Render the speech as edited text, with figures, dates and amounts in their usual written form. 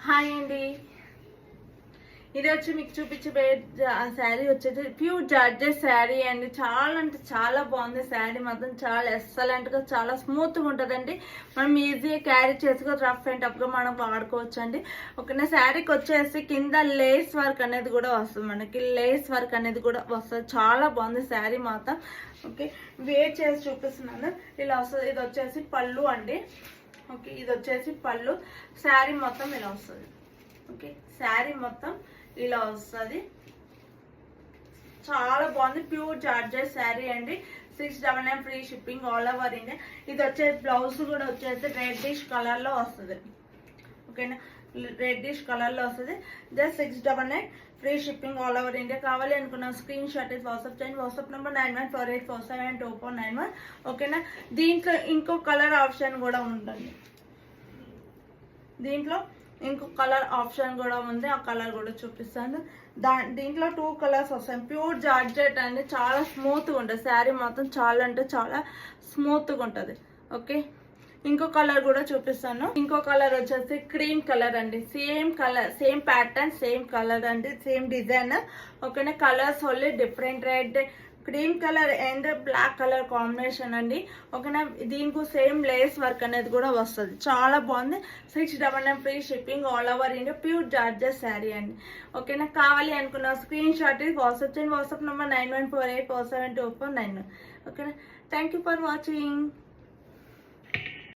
Hi అండి. ఇది వచ్చి మీకు చూపించే శారీ వచ్చేసి ప్యూర్ జార్జెట్ శారీ అండి. చాలా అంటే చాలా బాగుంది శారీ మాత్రం. చాలా ఎక్సలెంట్ గా చాలా స్మూత్ గా ఉంటుందండి. మనం ఈజీగా క్యారీ చేసుకొని రఫ్ అండ్ టఫ్ గా మనం వాడుకోవచ్చు అండి. ఓకేనా. శారీకి వచ్చేసి కింద లేస్ వర్క్ అనేది కూడా వస్తుంది. మనకి లేస్ వర్క్ అనేది కూడా వస్తుంది. చాలా బాగుంది శారీ మాత్రం. ఓకే, వేర్ చేసి చూపిస్తున్నాను. ఇలా వస్తుంది. ఇది వచ్చేసి పళ్ళు అండి. ఓకే, ఇది వచ్చేసి పళ్ళు. శారీ మొత్తం ఇలా వస్తుంది. ఓకే, శారీ మొత్తం ఇలా వస్తుంది. చాలా బాగుంది. ప్యూర్ జార్జెట్ శారీ అండి. 699 free shipping all over India. ఇది వచ్చేసి బ్లౌజ్ కూడా వచ్చేసి రెడ్డిష్ కలర్ లో వస్తుంది. ఓకేనా, రెడ్డిష్ కలర్ లో వస్తుంది. Just 699 free shipping all over India. కావాలి అనుకున్న స్క్రీన్ షాట్ ఇది వాట్సాప్ చేయండి. WhatsApp number 9148472491. ఓకేనా. దీంట్లో ఇంకో కలర్ ఆప్షన్ కూడా ఉంటుంది. దీంట్లో ఇంకో కలర్ ఆప్షన్ కూడా ఉంది. ఆ కలర్ కూడా చూపిస్తాను. దీంట్లో 2 కలర్స్ వస్తాయి. ప్యూర్ జార్జెట్ అండి. చాలా స్మూత్ గా ఉంటుంది శారీ మాత్రం. చాలా అంటే చాలా స్మూత్ గా ఉంటుంది. ఓకే, ఇంకో కలర్ కూడా చూపిస్తాను. ఇంకో కలర్ వచ్చేసి క్రీమ్ కలర్ అండి. Same colour, same pattern, same colour అండి, సేమ్ డిజైన్. ఓకేనా. Colours only different. Red, cream colour and black colour combination అండి. ఓకేనా. దీనికి సేమ్ లేస్ వర్క్ అనేది కూడా వస్తుంది. చాలా బాగుంది. 699 free shipping all over India. Pure georgette sari అండి. ఓకేనా. కావాలి అనుకున్న స్క్రీన్ షాట్ వాట్సాప్ చేయండి. WhatsApp number 9148472491. ఓకేనా. Thank you for watching.